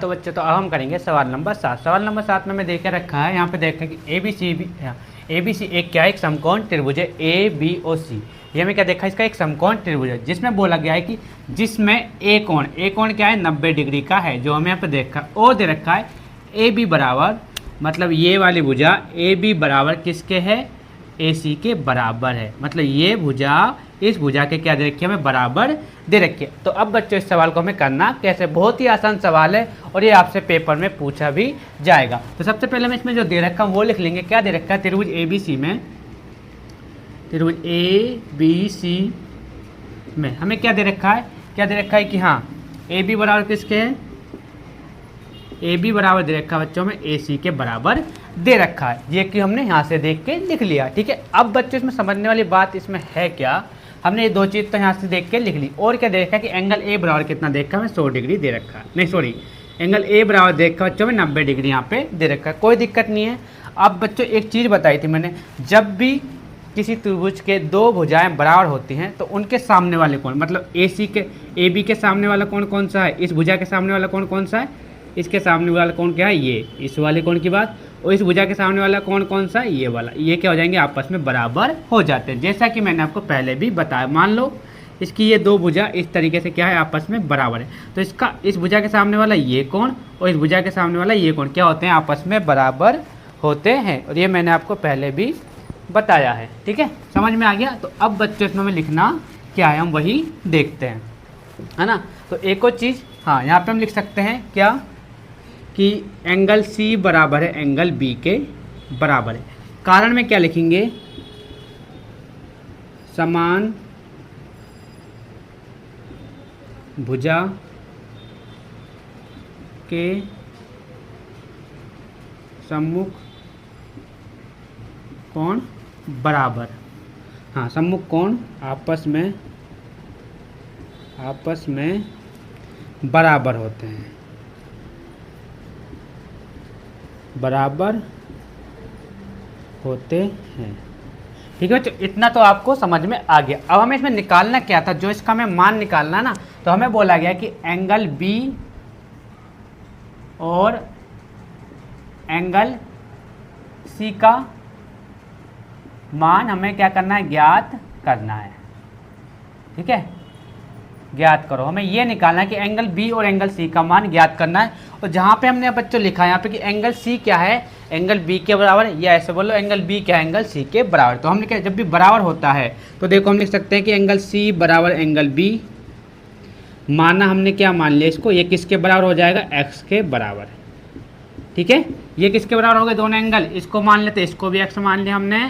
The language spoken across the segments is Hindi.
तो बच्चों तो अब हम करेंगे सवाल नंबर 7। सवाल नंबर 7 में देखे रखा है, यहाँ पे देखा कि ए बी सी एक क्या है, एक समकोण त्रिभुज है ए बी ओ सी। ये हमें क्या देखा, इसका एक समकोण त्रिभुज है जिसमें बोला गया है कि जिसमें ए कोण क्या है 90 डिग्री का है, जो हमें यहाँ पे देखा और दे रखा है ए बी बराबर, मतलब ये वाली भुजा ए बी बराबर किसके है, ए सी के बराबर है। मतलब ये भुजा इस भुजा के क्या दे रखी है, हमें बराबर दे रखी है। तो अब बच्चों इस सवाल को हमें करना कैसे, बहुत ही आसान सवाल है और ये आपसे पेपर में पूछा भी जाएगा। तो सबसे पहले हम इसमें जो दे रखा है वो लिख लेंगे। क्या दे रखा है, त्रिभुज ए बी सी में, त्रिभुज ए बी सी में हमें क्या दे रखा है, क्या दे रखा है कि हाँ ए बी बराबर किसके है, ए बी बराबर दे रखा है बच्चों में ए सी के बराबर दे रखा है। ये कि हमने यहाँ से देख के लिख लिया। ठीक है, अब बच्चों इसमें समझने वाली बात इसमें है क्या, हमने ये दो चीज़ तो यहाँ से देख के लिख ली। और क्या दे रखा है कि एंगल ए बराबर कितना देखा हमें 100 डिग्री दे रखा है, नहीं सॉरी एंगल ए बराबर देखा बच्चों में 90 डिग्री यहाँ पे दे रखा है, कोई दिक्कत नहीं है। अब बच्चों एक चीज़ बताई थी मैंने, जब भी किसी त्रिभुज के दो भुजाएं बराबर होती हैं तो उनके सामने वाले कोण, मतलब ए सी के ए बी के सामने वाला कोण कौन सा है, इस भुजा के सामने वाला कोण कौन सा है, इसके सामने वाला कोण क्या है ये, इस वाले कोण की बात, और इस भुजा के सामने वाला कोण कौन सा है ये वाला, ये क्या हो जाएंगे आपस में बराबर हो जाते हैं। जैसा कि मैंने आपको पहले भी बताया, मान लो इसकी ये दो भुजा इस तरीके से क्या है आपस में बराबर है, तो इसका इस भुजा के सामने वाला ये कोण और इस भुजा के सामने वाला ये कोण क्या होते हैं, आपस में बराबर होते हैं। और ये मैंने आपको पहले भी बताया है। ठीक है, समझ में आ गया। तो अब बच्चों इसमें हमें लिखना क्या है, हम वही देखते हैं, है ना। तो एक और चीज़, हाँ यहाँ पे हम लिख सकते हैं क्या कि एंगल सी बराबर है एंगल बी के बराबर है। कारण में क्या लिखेंगे, समान भुजा के सम्मुख कोण बराबर, हाँ सम्मुख कोण आपस में बराबर होते हैं, बराबर होते हैं। ठीक है, तो इतना तो आपको समझ में आ गया। अब हमें इसमें निकालना क्या था, जो इसका हमें मान निकालना ना, तो हमें बोला गया कि एंगल बी और एंगल सी का मान हमें क्या करना है, ज्ञात करना है। ठीक है, ज्ञात करो, हमें ये निकालना है कि एंगल बी और एंगल सी का मान ज्ञात करना है। और जहाँ पे हमने बच्चों लिखा है यहाँ पे कि एंगल सी क्या है, एंगल बी के बराबर, या ऐसे बोलो एंगल बी क्या है, एंगल सी के बराबर। तो हमने क्या, जब भी बराबर होता है तो देखो हम लिख सकते हैं कि एंगल सी बराबर एंगल बी, माना हमने क्या मान लिया इसको, ये किसके बराबर हो जाएगा, एक्स के बराबर। ठीक है, ये किसके बराबर हो गए दोनों एंगल, इसको मान लेते, इसको भी एक्स मान लिया हमने,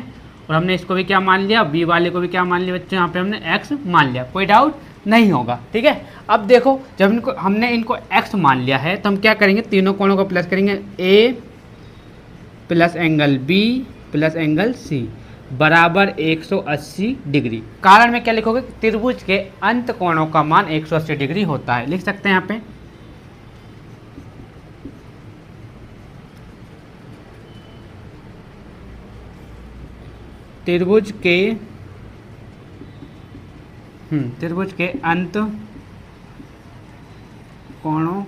और हमने इसको भी क्या मान लिया, बी वाले को भी क्या मान लिया बच्चों, यहाँ पे हमने एक्स मान लिया, कोई डाउट नहीं होगा। ठीक है, अब देखो जब हमने इनको x मान लिया है तो हम क्या करेंगे, तीनों कोणों को प्लस करेंगे, a plus angle b plus angle c बराबर 180 डिग्री। कारण में क्या लिखोगे, त्रिभुज के अंत कोणों का मान 180 डिग्री होता है, लिख सकते हैं यहाँ पे। त्रिभुज के अंत कोणों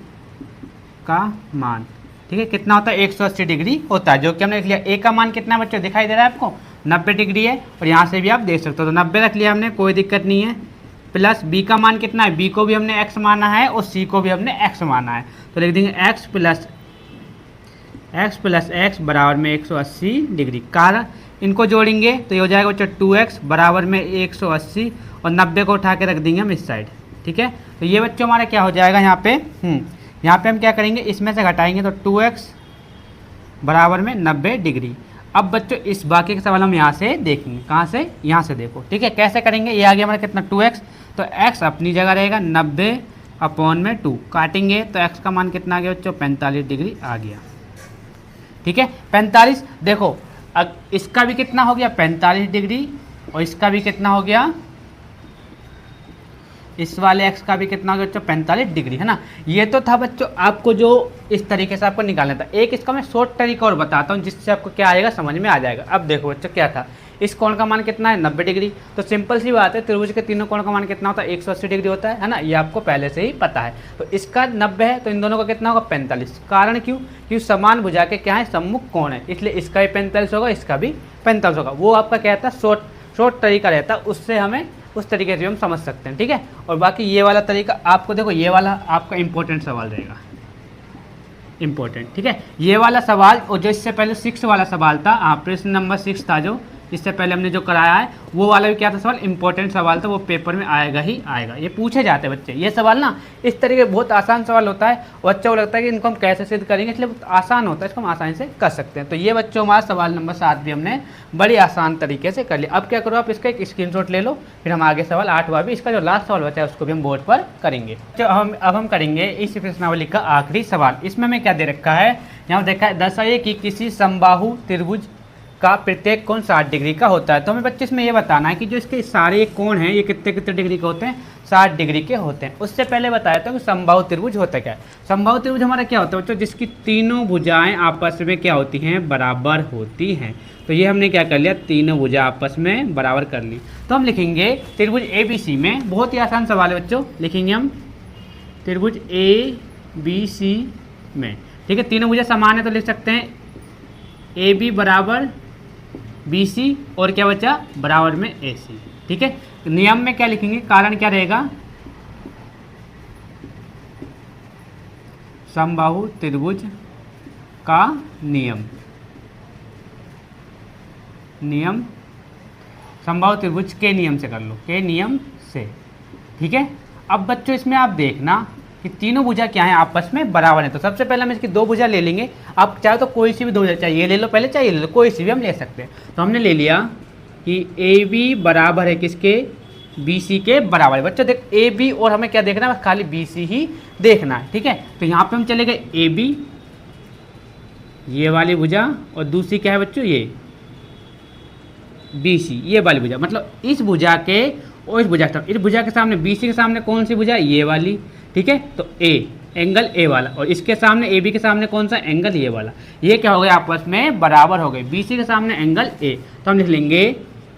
का मान, ठीक है, कितना होता है, 180 डिग्री होता है, जो कि हमने लिख लिया। ए का मान कितना है बच्चों, दिखाई दे रहा है आपको, 90 डिग्री है, और यहाँ से भी आप देख सकते हो, तो 90 रख लिया हमने, कोई दिक्कत नहीं है। प्लस बी का मान कितना है, बी को भी हमने एक्स माना है और सी को भी हमने एक्स माना है, तो लिख देंगे एक्स प्लस एक्स बराबर में 180 डिग्री। कारण इनको जोड़ेंगे तो ये हो जाएगा बच्चों 2x बराबर में 180, और 90 को उठा के रख देंगे हम इस साइड। ठीक है, तो ये बच्चों हमारा क्या हो जाएगा यहाँ पे, यहाँ पे हम क्या करेंगे, इसमें से घटाएंगे तो 2x बराबर में 90 डिग्री। अब बच्चों इस बाकी के सवाल हम यहाँ से देखेंगे, कहाँ से, यहाँ से देखो। ठीक है, कैसे करेंगे, ये आ गया हमारा कितना 2x, तो x अपनी जगह रहेगा 90/2, काटेंगे तो x का मान कितना आ गया बच्चों, 45 डिग्री आ गया। ठीक है, 45, देखो अब इसका भी कितना हो गया 45 डिग्री, और इसका भी कितना हो गया, इस वाले x का भी कितना हो गया बच्चों 45 डिग्री, है ना। ये तो था बच्चों आपको जो इस तरीके से आपको निकालना था। एक इसका मैं शॉर्ट तरीका और बताता हूँ जिससे आपको क्या आएगा, समझ में आ जाएगा। अब देखो बच्चों क्या था, इस कोण का मान कितना है 90 डिग्री। तो सिंपल सी बात है, त्रिभुज के तीनों कोण का मान कितना होता है 180 डिग्री होता है ना, ये आपको पहले से ही पता है। तो इसका 90 है तो इन दोनों का कितना होगा 45। कारण क्यों? क्योंकि समान भुजा के क्या है सम्मुख कोण है, इसलिए इसका भी 45 होगा, इसका भी 45 होगा। वो आपका क्या रहता है शॉर्ट तरीका रहता है, उससे हमें उस तरीके से हम समझ सकते हैं, ठीक है। और बाकी ये वाला तरीका आपको देखो, ये वाला आपका इंपॉर्टेंट सवाल रहेगा, इंपॉर्टेंट, ठीक है। ये वाला सवाल और जो इससे पहले 6 वाला सवाल था, प्रश्न नंबर 6 था जो इससे पहले हमने जो कराया है, वो वाला भी क्या था सवाल, इंपॉर्टेंट सवाल था, वो पेपर में आएगा ही आएगा, ये पूछे जाते हैं बच्चे। ये सवाल ना इस तरीके बहुत आसान सवाल होता है, बच्चों को लगता है कि इनको हम कैसे सिद्ध करेंगे, इसलिए बहुत आसान होता है, इसको हम आसानी से कर सकते हैं। तो ये बच्चों हमारा सवाल नंबर 7 भी हमने बड़ी आसान तरीके से कर लिया। अब क्या करो, आप इसका एक स्क्रीनशॉट ले लो, फिर हम आगे सवाल 8वां भी, इसका जो लास्ट सवाल बचा है उसको भी हम बोर्ड पर करेंगे। तो अब हम करेंगे इस प्रश्नावली का आखिरी सवाल। इसमें हमें क्या दे रखा है, यहाँ देखा है दर्शाइए कि किसी समबाहु त्रिभुज का प्रत्येक कोण 60 डिग्री का होता है। तो हमें बच्चे इसमें ये बताना है कि जो इसके सारे कोण हैं ये कितने कितने डिग्री के होते हैं, 60 डिग्री के होते हैं। उससे पहले बताया था कि समबाहु त्रिभुज होता क्या है। समबाहु त्रिभुज हमारा क्या होता है बच्चों, जिसकी तीनों भुजाएं आपस में क्या होती हैं, बराबर होती हैं। तो ये हमने क्या कर लिया, तीनों भुजा आपस में बराबर कर ली। तो हम लिखेंगे त्रिभुज ABC में, बहुत ही आसान सवाल है बच्चों, लिखेंगे हम त्रिभुज ABC में, ठीक है। तीनों भुजा समान है तो लिख सकते हैं AB बराबर BC और क्या बचा बराबर में AC, ठीक है। नियम में क्या लिखेंगे, कारण क्या रहेगा, समबाहु त्रिभुज का नियम, समबाहु त्रिभुज के नियम से कर लो, के नियम से, ठीक है। अब बच्चों इसमें आप देखना कि तीनों भुजा क्या है आपस में बराबर है। तो सबसे पहले हम इसकी दो भुजा ले लेंगे, आप चाहे तो कोई सी भी दो भुजा, चाहे ये ले लो पहले, चाहे ये ले लो, कोई सी भी हम ले सकते हैं। तो हमने ले लिया कि AB बराबर है किसके, BC के बराबर है। बच्चों देख AB और हमें क्या देखना है, खाली BC ही देखना है, ठीक है। तो यहाँ पे हम चले गए AB, ये वाली भुजा, और दूसरी क्या है बच्चों ये BC, ये वाली भुजा, मतलब इस भुजा के और इस भुजा के सामने BC के सामने कौन सी भुजा, ये वाली, ठीक है। तो A एंगल A वाला, और इसके सामने AB के सामने कौन सा एंगल, ये वाला, ये क्या हो गया आपस में बराबर हो गए। BC के सामने एंगल A, तो हम लिख लेंगे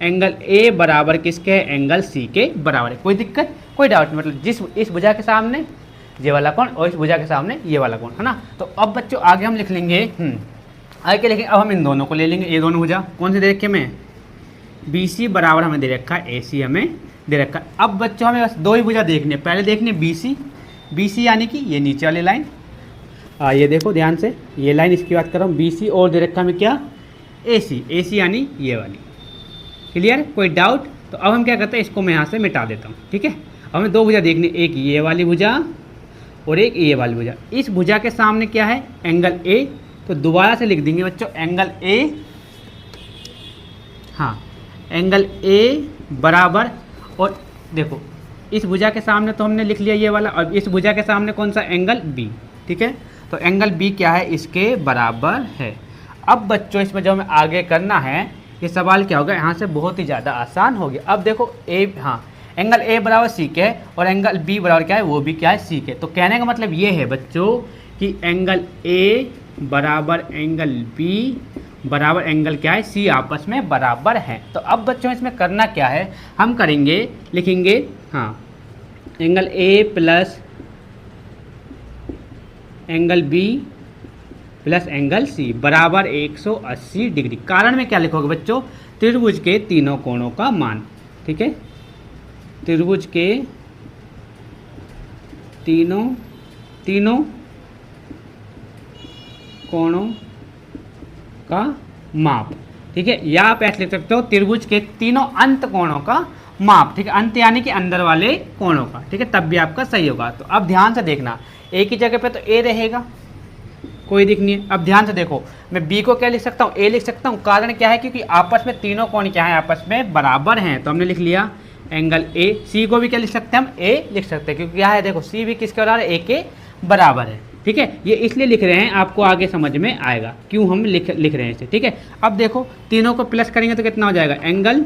एंगल A बराबर किसके है, एंगल C के बराबर है। कोई दिक्कत, कोई डाउट नहीं, मतलब जिस इस भुजा के सामने ये वाला कोण और इस भुजा के सामने ये वाला कोण, है ना। तो अब बच्चों आगे हम लिख लेंगे, आगे क्या लिखेंगे, अब हम इन दोनों को ले लेंगे, ये दोनों भुजा कौन से दे रखे में, BC बराबर हमें दे रखा है, AC हमें दे रखा है। अब बच्चों हमें बस दो ही भुजा देखनी है, पहले देखनी है BC यानी कि ये नीचे वाली लाइन, ये देखो ध्यान से, ये लाइन इसकी बात कर रहा हूँ, BC और दे रखा हमें क्या, AC यानी ये वाली। क्लियर, कोई डाउट। तो अब हम क्या करते हैं, इसको मैं यहाँ से मिटा देता हूँ, ठीक है। अब हमें दो भुजा देखनी, एक ये वाली भुजा और एक ये वाली भुजा। इस भुजा के सामने क्या है, एंगल A, तो दोबारा से लिख देंगे बच्चों एंगल A, हाँ एंगल A बराबर, और देखो इस भुजा के सामने तो हमने लिख लिया ये वाला, और इस भुजा के सामने कौन सा एंगल B, ठीक है। तो एंगल B क्या है, इसके बराबर है। अब बच्चों इसमें जो हमें आगे करना है, ये सवाल क्या होगा, यहाँ से बहुत ही ज़्यादा आसान हो गया। अब देखो एंगल A बराबर C के है और एंगल B बराबर क्या है, वो भी क्या है C के। तो कहने का मतलब ये है बच्चों कि एंगल A बराबर एंगल B बराबर एंगल क्या है, C आपस में बराबर हैं। तो अब बच्चों इसमें करना क्या है, हम करेंगे, लिखेंगे angle A plus angle B plus angle C बराबर 180 डिग्री। कारण में क्या लिखोगे बच्चों, त्रिभुज के तीनों कोणों का मान, ठीक है। त्रिभुज के तीनों कोणों का माप, ठीक है। या आप ऐसे लिख सकते हो त्रिभुज के तीनों अंत कोणों का माप, ठीक है। अंत यानी कि अंदर वाले कोणों का, ठीक है, तब भी आपका सही होगा। तो अब ध्यान से देखना, एक ही जगह पे तो A रहेगा, कोई दिक्कत नहीं है। अब ध्यान से देखो, मैं B को क्या लिख सकता हूँ, A लिख सकता हूँ। कारण क्या है, क्योंकि आपस में तीनों कोण क्या है, आपस में बराबर हैं। तो हमने लिख लिया एंगल A। C को भी क्या लिख सकते हैं हम, A लिख सकते हैं, क्योंकि क्या है देखो C भी किसके बराबर है, A के बराबर है, ठीक है। ये इसलिए लिख रहे हैं, आपको आगे समझ में आएगा क्यों हम लिख रहे हैं इसे, ठीक है। अब देखो तीनों को प्लस करेंगे तो कितना हो जाएगा, एंगल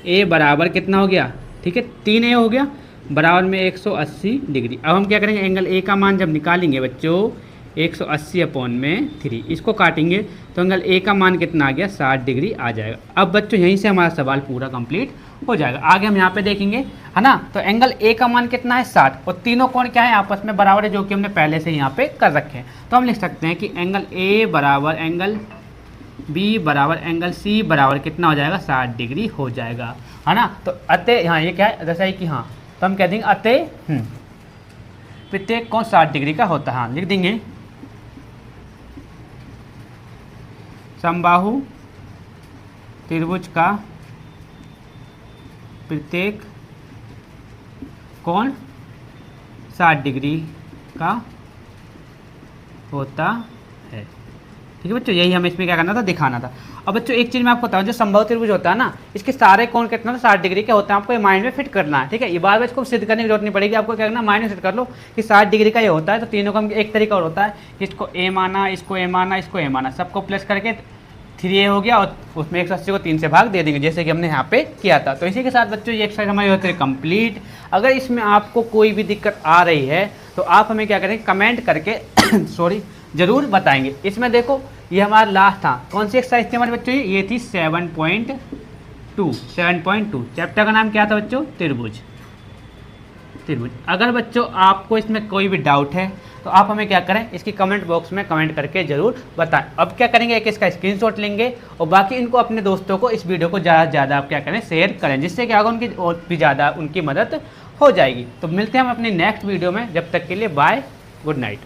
A बराबर कितना हो गया, ठीक है, 3A हो गया बराबर में 180 डिग्री। अब हम क्या करेंगे, एंगल A का मान जब निकालेंगे बच्चों, 180/3 इसको काटेंगे तो एंगल ए का मान कितना आ गया 60 डिग्री आ जाएगा। अब बच्चों यहीं से हमारा सवाल पूरा कंप्लीट हो जाएगा। आगे हम यहाँ पे देखेंगे है ना, तो एंगल ए का मान कितना है 60 और तीनों कोण क्या है आपस में बराबर है, जो कि हमने पहले से यहाँ पे कर रखे हैं। तो हम लिख सकते हैं कि एंगल ए बराबर एंगल बी बराबर एंगल सी बराबर कितना हो जाएगा 60 डिग्री हो जाएगा, है ना। तो अतः हाँ ये क्या है जैसा कि हाँ, तो हम कह देंगे अतः प्रत्येक कोण 60 डिग्री का होता है। हाँ लिख देंगे समबाहु त्रिभुज का प्रत्येक कोण 60 डिग्री का होता है। ठीक है बच्चों, यही हमें इसमें क्या करना था, दिखाना था। अब बच्चों एक चीज़ मैं आपको बताऊँ, जो समबाहु त्रिभुज होता है ना, इसके सारे कोण कितना 60 डिग्री के होते हैं, आपको ये माइंड में फिट करना है। ठीक है, ये बार बार इसको सिद्ध करने की जरूरत नहीं पड़ेगी, आपको क्या करना माइंड में फिट कर लो कि 60 डिग्री का ये होता है। तो तीनों का एक तरीका और होता है कि इसको ए माना, इसको ए माना, इसको ए माना, सबको प्लस करके 3a हो गया और उसमें 180 को 3 से भाग दे देंगे, जैसे कि हमने यहाँ पे किया था। तो इसी के साथ बच्चों ये एक्सरसाइज हमारी होती है कंप्लीट। अगर इसमें आपको कोई भी दिक्कत आ रही है तो आप हमें क्या करेंगे, कमेंट करके सॉरी ज़रूर बताएंगे। इसमें देखो ये हमारा लास्ट था, कौन सी एक्सरसाइज थी हमारे बच्चों, ये थी 7.2 चैप्टर का नाम क्या था बच्चों, त्रिभुज। अगर बच्चों आपको इसमें कोई भी डाउट है तो आप हमें क्या करें, इसकी कमेंट बॉक्स में कमेंट करके ज़रूर बताएं। अब क्या करेंगे, एक इसका स्क्रीनशॉट लेंगे और बाकी इनको अपने दोस्तों को इस वीडियो को ज़्यादा से ज़्यादा आप क्या करें शेयर करें, जिससे क्या होगा उनकी और भी ज़्यादा उनकी मदद हो जाएगी। तो मिलते हैं हम अपनी नेक्स्ट वीडियो में, जब तक के लिए बाय, गुड नाइट।